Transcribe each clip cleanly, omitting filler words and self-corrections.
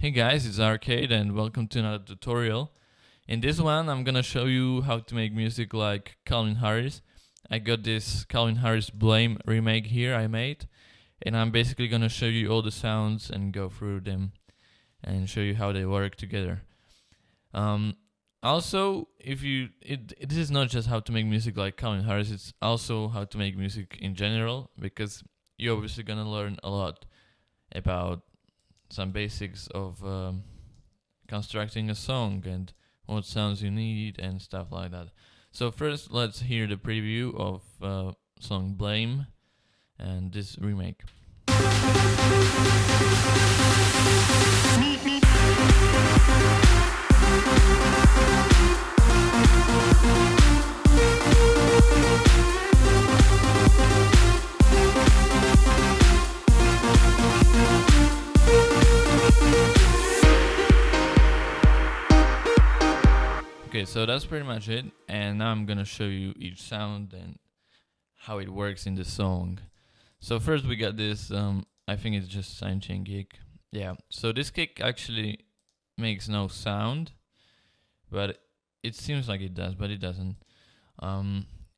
Hey guys, it's Arcade and welcome to another tutorial. In this one, I'm gonna show you how to make music like Calvin Harris. I got this Calvin Harris Blame remake here I made, and I'm basically gonna show you all the sounds and go through them and show you how they work together. Also, this is not just how to make music like Calvin Harris, it's also how to make music in general, because you're obviously gonna learn a lot about some basics of constructing a song and what sounds you need and stuff like that. So first, let's hear the preview of song Blame and this remake. Okay, so that's pretty much it, and now I'm gonna show you each sound and how it works in the song. So first we got this, I think it's just sine chain kick. Yeah, so this kick actually makes no sound, but it seems like it does, but it doesn't.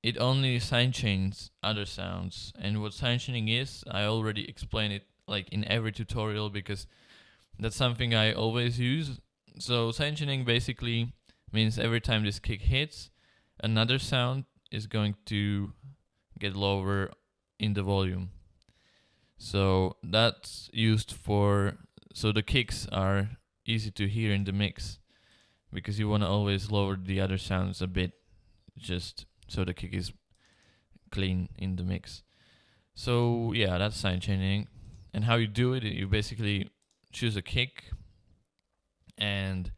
It only sine chains other sounds, and what sine chaining is, I already explained it like in every tutorial because that's something I always use. So sine chaining basically means every time this kick hits, another sound is going to get lower in the volume. So that's used so the kicks are easy to hear in the mix, because you want to always lower the other sounds a bit, just so the kick is clean in the mix. So yeah, that's sine chaining. And how you do it, you basically choose a kick, and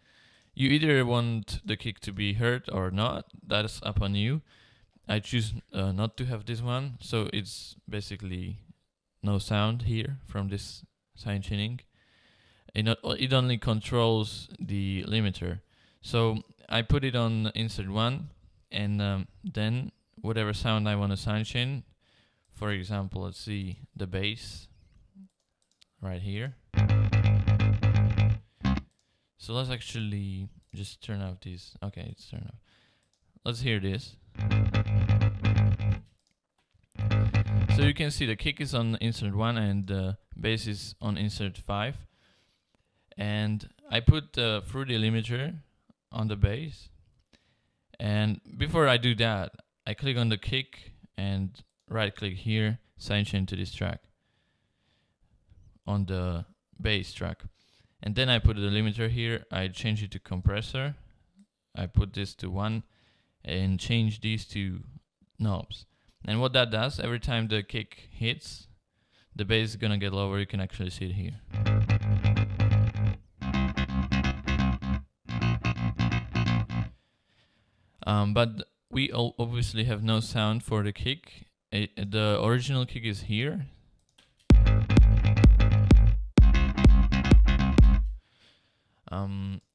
you either want the kick to be heard or not. That's up on you. I choose not to have this one, so it's basically no sound here from this sine chaining. It only controls the limiter. So I put it on insert 1, and then whatever sound I want to sine chain, for example, let's see the bass right here. So let's actually just turn off these. Okay, it's turned off. Let's hear this. So you can see the kick is on insert 1 and the bass is on insert 5. And I put the fruity limiter on the bass. And before I do that, I click on the kick and right click here, sine chain to this track on the bass track. And then I put the limiter here, I change it to compressor, I put this to 1 and change these two knobs. And what that does, every time the kick hits, the bass is gonna get lower. You can actually see it here. But we obviously have no sound for the kick. The original kick is here.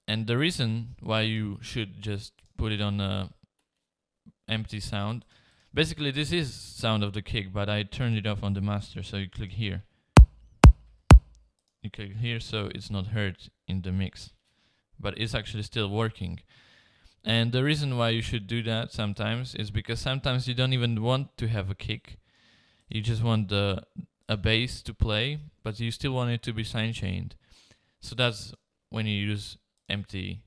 And the reason why you should just put it on a empty sound, basically this is sound of the kick, but I turned it off on the master. So you click here, so it's not heard in the mix, but it's actually still working. And the reason why you should do that sometimes is because sometimes you don't even want to have a kick, you just want a bass to play, but you still want it to be sine chained. So that's when you use empty,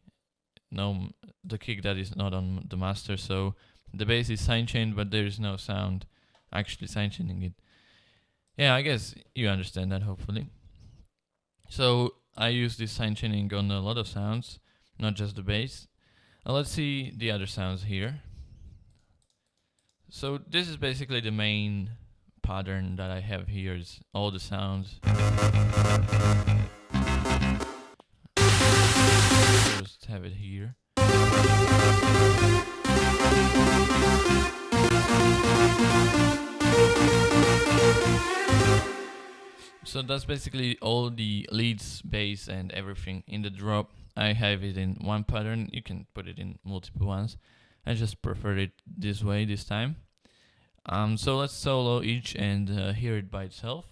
the kick that is not on the master. So the bass is sine chained, but there is no sound actually sine chaining it. Yeah, I guess you understand that, hopefully. So I use this sine chaining on a lot of sounds, not just the bass. Now let's see the other sounds here. So this is basically the main pattern that I have here, is all the sounds. Just have it here. So that's basically all the leads, bass and everything in the drop. I have it in one pattern. You can put it in multiple ones. I just prefer it this way this time. So let's solo each and hear it by itself.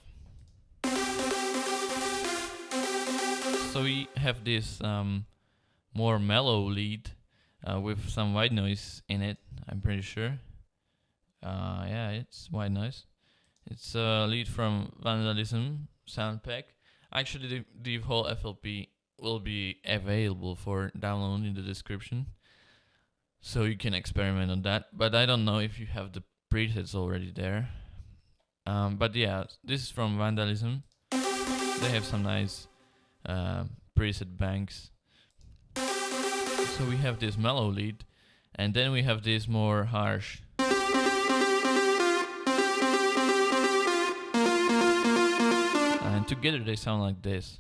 Also, we have this more mellow lead with some white noise in it, I'm pretty sure. Yeah, it's white noise. It's a lead from Vandalism sound pack. Actually, the whole FLP will be available for download in the description, so you can experiment on that. But I don't know if you have the presets already there. But yeah, this is from Vandalism. They have some nice preset banks. So we have this mellow lead, and then we have this more harsh. And together they sound like this.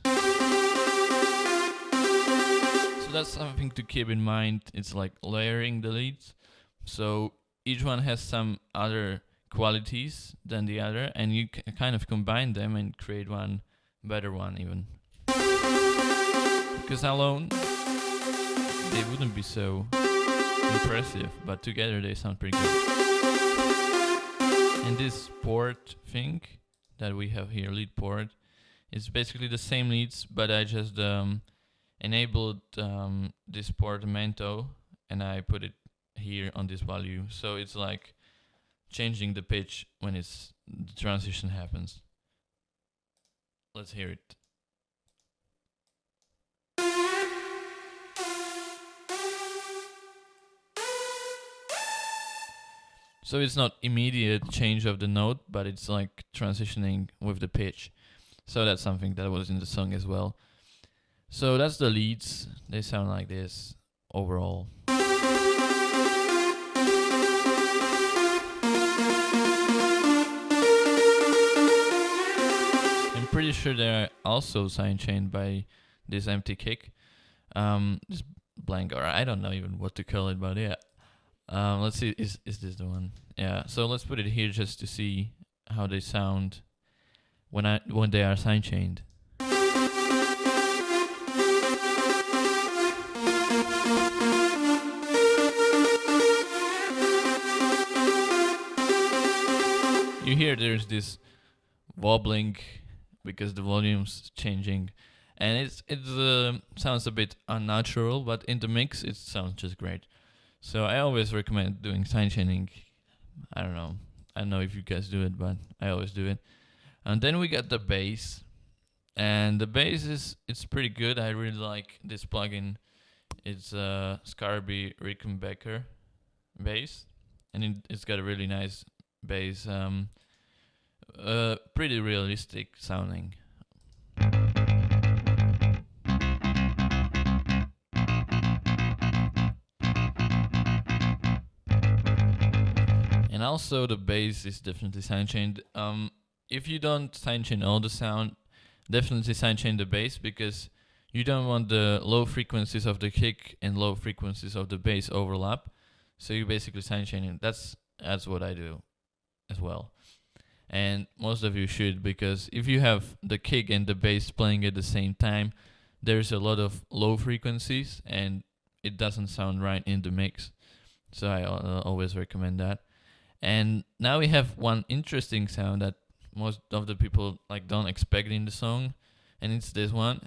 So that's something to keep in mind. It's like layering the leads. So each one has some other qualities than the other, and you can kind of combine them and create one better one even. Because alone they wouldn't be so impressive, but together they sound pretty good. And this port thing that we have here, lead port, is basically the same leads, but I just enabled this portamento and I put it here on this value, so it's like changing the pitch when the transition happens. Let's hear it. So it's not immediate change of the note, but it's like transitioning with the pitch. So that's something that was in the song as well. So that's the leads. They sound like this overall. I'm pretty sure they're also sidechained by this empty kick. This blank, or I don't know even what to call it, but yeah. Let's see, is this the one? Yeah, so let's put it here just to see how they sound when they are sidechained. You hear there's this wobbling because the volume's changing, and it sounds a bit unnatural, but in the mix it sounds just great. So I always recommend doing sidechaining. I don't know if you guys do it, but I always do it. And then we got the bass, and the bass it's pretty good. I really like this plugin. It's Scarby Rickenbacker bass, and it's got a really nice bass, pretty realistic sounding. And also the bass is definitely sidechained. If you don't sidechain all the sound, definitely sidechain the bass, because you don't want the low frequencies of the kick and low frequencies of the bass overlap. So you basically sidechain it. That's what I do as well. And most of you should, because if you have the kick and the bass playing at the same time, there's a lot of low frequencies and it doesn't sound right in the mix. So I always recommend that. And now we have one interesting sound that most of the people like don't expect in the song, and it's this one.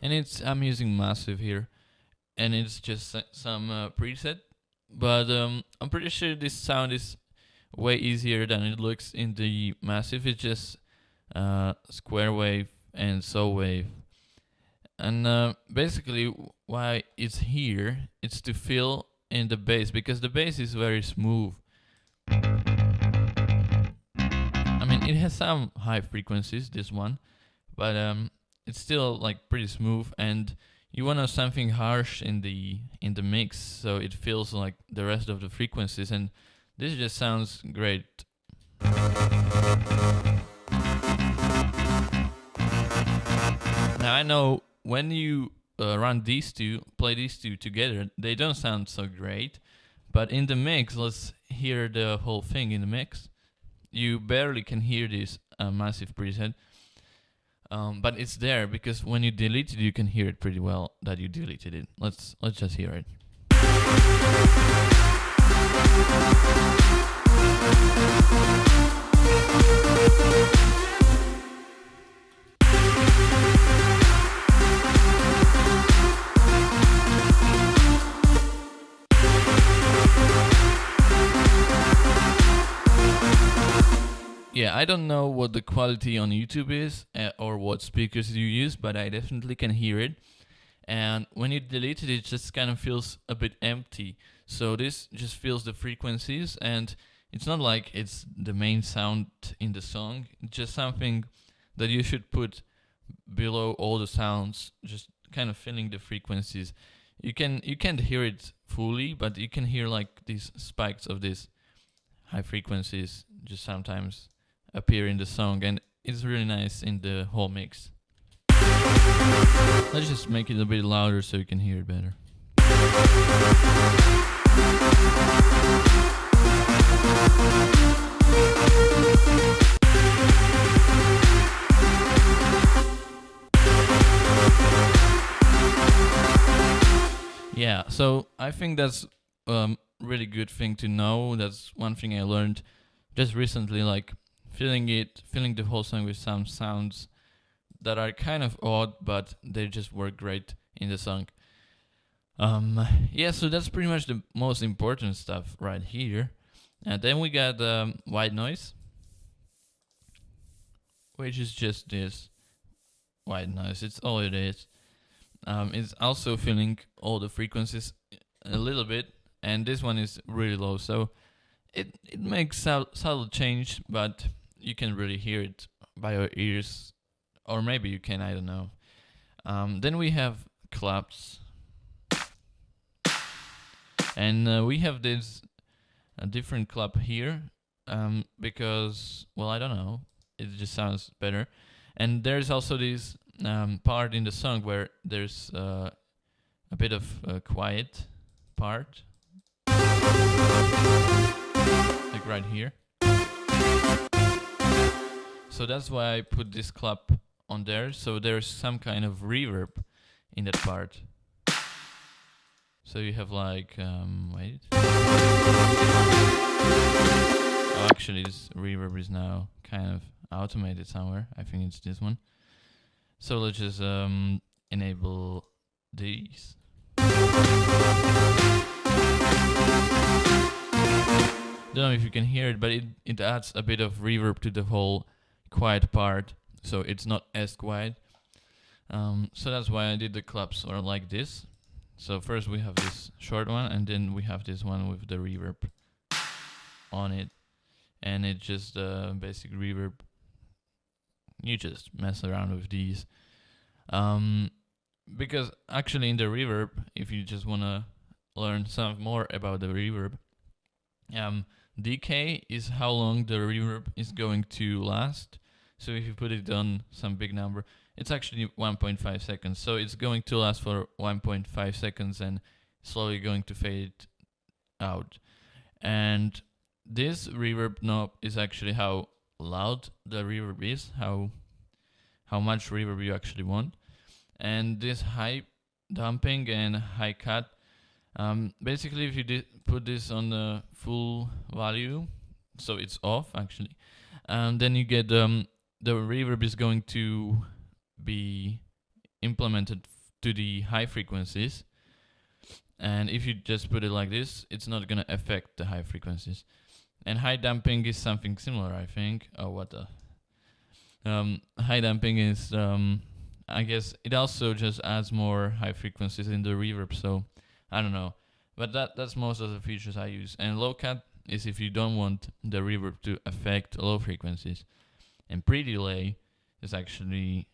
And I'm using Massive here, and it's just some preset, but I'm pretty sure this sound is way easier than it looks in the Massive. It's just square wave and saw wave. And basically why it's here, it's to fill in the bass, because the bass is very smooth. I mean, it has some high frequencies, this one, but it's still like pretty smooth, and you want something harsh in the mix, so it feels like the rest of the frequencies, and this just sounds great. Now I know when you play these two together, they don't sound so great, but in the mix, let's hear the whole thing in the mix. You barely can hear this Massive preset, but it's there because when you delete it, you can hear it pretty well that you deleted it. Let's just hear it. Yeah, I don't know what the quality on YouTube is or what speakers you use, but I definitely can hear it. And when you delete it, it just kind of feels a bit empty. So this just fills the frequencies, and it's not like it's the main sound in the song. It's just something that you should put below all the sounds, just kind of filling the frequencies. You can't hear it fully, but you can hear like these spikes of these high frequencies just sometimes appear in the song, and it's really nice in the whole mix. Let's just make it a bit louder so you can hear it better. Yeah, so I think that's really good thing to know. That's one thing I learned just recently, like filling the whole song with some sounds that are kind of odd, but they just work great in the song. Yeah, so that's pretty much the most important stuff right here. And then we got white noise, which is just this white noise. It's all it is. It's also filling all the frequencies a little bit, and this one is really low, so it makes subtle change, but you can really hear it by your ears, or maybe you can, I don't know. Then we have claps, and we have this different clap here, because, well, I don't know, it just sounds better. And there's also this part in the song where there's a bit of a quiet part, like right here. So that's why I put this clap on there, so there's some kind of reverb in that part. So you have like, wait. Oh, actually this reverb is now kind of automated somewhere. I think it's this one. So let's just enable these. Don't know if you can hear it, but it adds a bit of reverb to the whole quiet part, so it's not as quiet. So that's why I did the claps or like this. So first we have this short one, and then we have this one with the reverb on it, and it's just basic reverb. You just mess around with these, because actually in the reverb, if you just wanna learn some more about the reverb, decay is how long the reverb is going to last. So if you put it on some big number, it's actually 1.5 seconds. So it's going to last for 1.5 seconds and slowly going to fade out. And this reverb knob is actually how loud the reverb is, how much reverb you actually want. And this high damping and high cut, basically if you put this on the full value, so it's off actually, then you get the reverb is going to be implemented to the high frequencies, and if you just put it like this, it's not gonna affect the high frequencies. And high damping is something similar, I think. Oh, what the high damping is, I guess it also just adds more high frequencies in the reverb, so I don't know, but that's most of the features I use. And low cut is if you don't want the reverb to affect low frequencies. And pre-delay is actually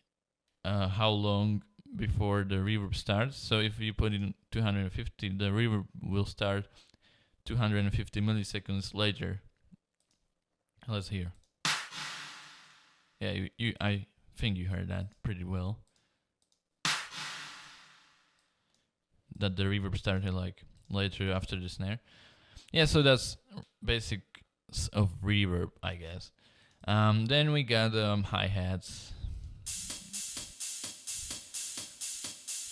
how long before the reverb starts. So if you put in 250, the reverb will start 250 milliseconds later. Let's hear. Yeah, I think you heard that pretty well. That the reverb started like later after the snare. Yeah, so that's basics of reverb, I guess. Then we got hi-hats.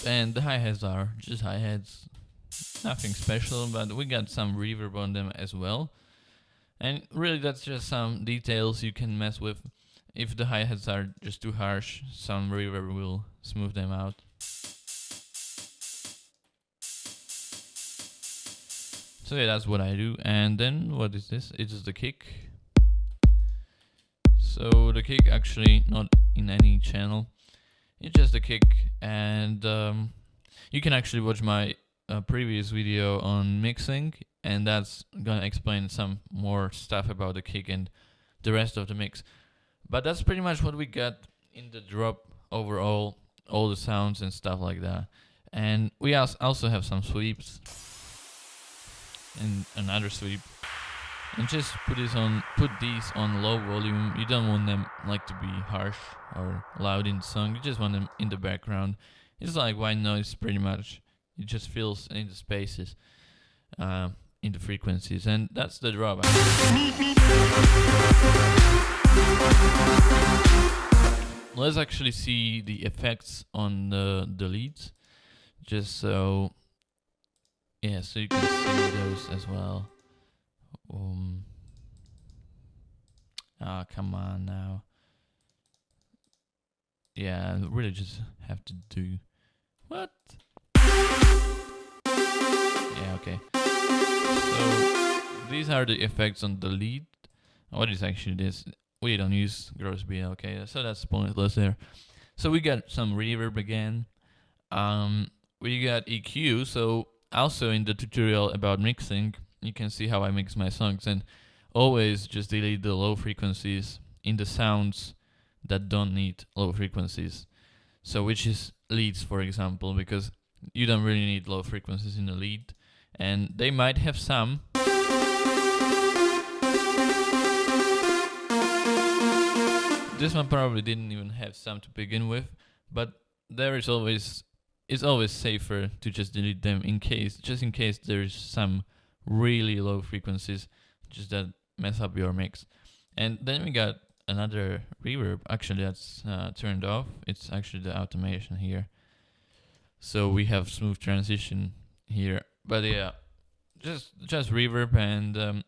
And the hi-hats are just hi-hats. Nothing special, but we got some reverb on them as well. And really, that's just some details you can mess with. If the hi-hats are just too harsh, some reverb will smooth them out. So yeah, that's what I do. And then what is this? It is the kick. So the kick actually not in any channel. It's just a kick, and you can actually watch my previous video on mixing, and that's gonna explain some more stuff about the kick and the rest of the mix. But that's pretty much what we got in the drop overall, all the sounds and stuff like that. And we also have some sweeps and another sweep. And just put these on low volume. You don't want them like to be harsh or loud in the song. You just want them in the background. It's like white noise pretty much. It just fills in the spaces, in the frequencies, and that's the drop. Let's actually see the effects on the leads, just so yeah, so you can see those as well. Come on now. Yeah, I really just have to do what? Yeah, okay. So these are the effects on the lead. What is actually this? We don't use gross beat, okay, so that's pointless there. So we got some reverb again. We got EQ, so also in the tutorial about mixing, you can see how I mix my songs, and always just delete the low frequencies in the sounds that don't need low frequencies. So which is leads, for example, because you don't really need low frequencies in the lead, and they might have some. This one probably didn't even have some to begin with, but it's always safer to just delete them in case there's some really low frequencies just that mess up your mix. And then we got another reverb. Actually, that's turned off. It's actually the automation here. So we have smooth transition here. But yeah, just reverb and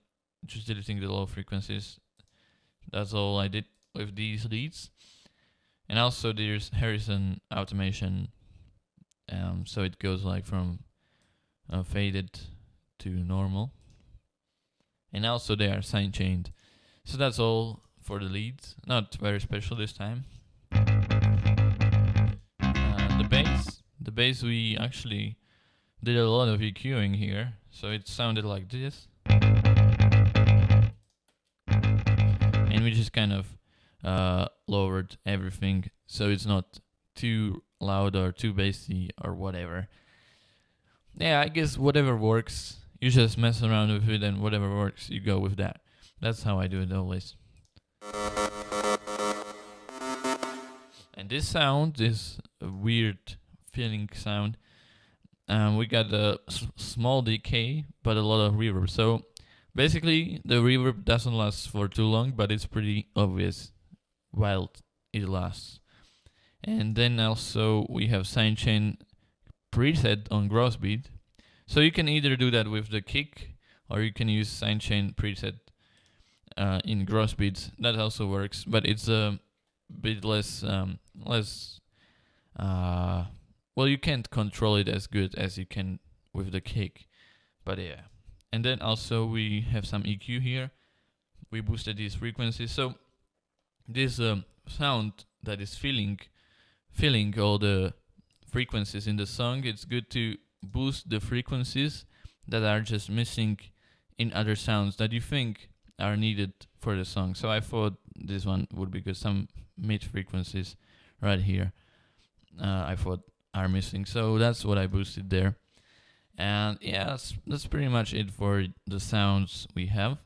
just deleting the low frequencies. That's all I did with these leads. And also there's Harrison automation. So it goes like from faded to normal. And also they are sine chained. So that's all for the leads. Not very special this time. The bass we actually did a lot of EQing here. So it sounded like this. And we just kind of lowered everything so it's not too loud or too bassy or whatever. Yeah, I guess whatever works, you just mess around with it, and whatever works, you go with that. That's how I do it always. And this sound is a weird feeling sound. We got a small decay, but a lot of reverb. So basically, the reverb doesn't last for too long, but it's pretty obvious while it lasts. And then also we have sine chain preset on gross beat. So you can either do that with the kick, or you can use sine chain preset in gross beats. That also works, but it's a bit less well, you can't control it as good as you can with the kick. But yeah. And then also we have some EQ here. We boosted these frequencies. So this sound that is filling all the frequencies in the song, it's good to boost the frequencies that are just missing in other sounds that you think are needed for the song. So I thought this one would be good. Some mid frequencies right here I thought are missing. So that's what I boosted there. And yeah, that's pretty much it for the sounds we have.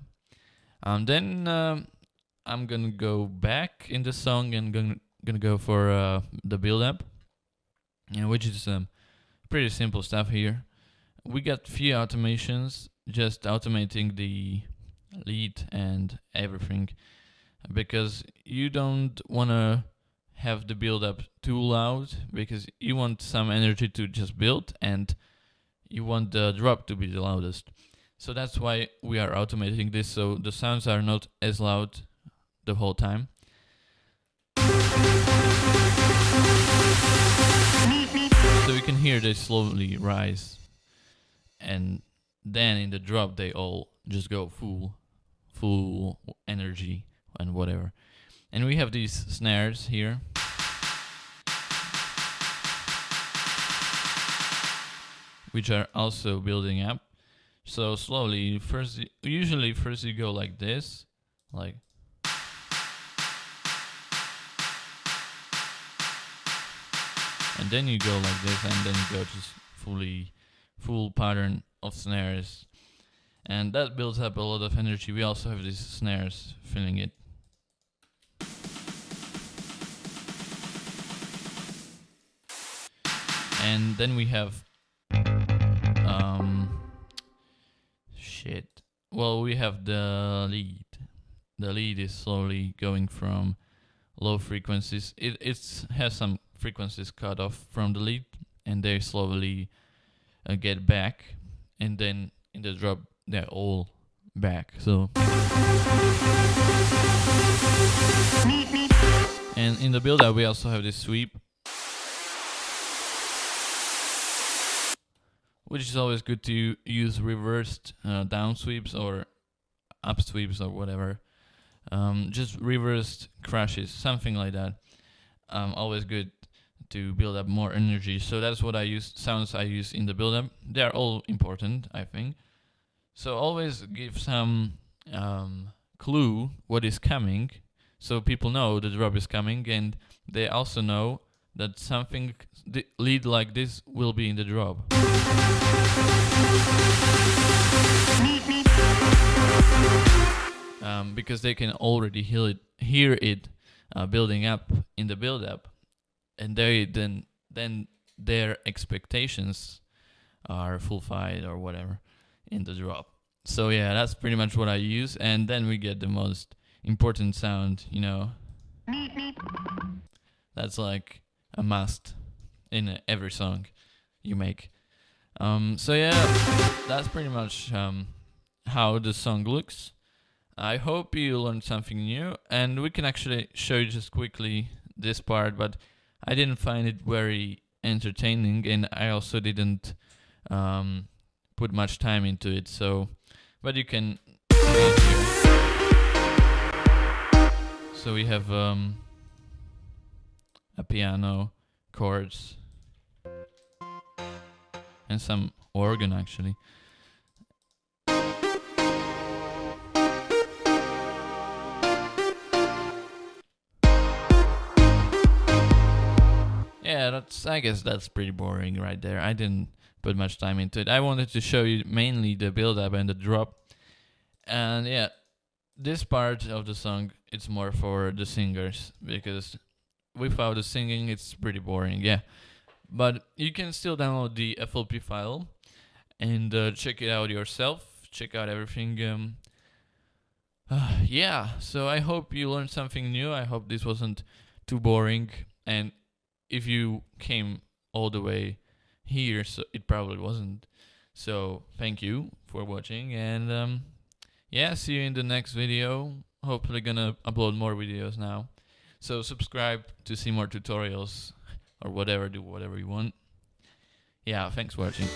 Then I'm gonna go back in the song and gonna go for the build up, which is pretty simple stuff here. We got few automations, just automating the lead and everything, because you don't wanna have the build up too loud, because you want some energy to just build and you want the drop to be the loudest. So that's why we are automating this, so the sounds are not as loud the whole time. So you can hear they slowly rise, and then in the drop they all just go full energy and whatever. And we have these snares here, which are also building up. So slowly, usually first you go like this, like, and then you go like this, and then you go just full pattern of snares, and that builds up a lot of energy. We also have these snares filling it. And then we have well, we have the lead. The lead is slowly going from low frequencies. It has some frequencies cut off from the lead, and they slowly get back, and then in the drop they're all back. So, and in the build up we also have this sweep, which is always good to use reversed down sweeps or up sweeps or whatever. Just reversed crashes, something like that. Always good to build up more energy. So that's what I use, sounds I use in the build up. They are all important, I think. So always give some clue what is coming, so people know the drop is coming, and they also know that something lead like this will be in the drop. Because they can already hear it building up in the build up, and then their expectations are fulfilled or whatever in the drop. So yeah, that's pretty much what I use, and then we get the most important sound, you know. That's like a must in every song you make. So yeah, that's pretty much how the song looks. I hope you learned something new, and we can actually show you just quickly this part, but I didn't find it very entertaining, and I also didn't put much time into it, so, but you can see it here. So we have a piano, chords, and some organ actually. Yeah, I guess that's pretty boring right there. I didn't put much time into it. I wanted to show you mainly the build up and the drop. And yeah, this part of the song, it's more for the singers, because without the singing it's pretty boring, yeah. But you can still download the FLP file and check it out yourself. Check out everything. Yeah, so I hope you learned something new. I hope this wasn't too boring, and if you came all the way here, so it probably wasn't. So thank you for watching, and yeah, see you in the next video. Hopefully gonna upload more videos now. So subscribe to see more tutorials or whatever, do whatever you want. Yeah, thanks for watching.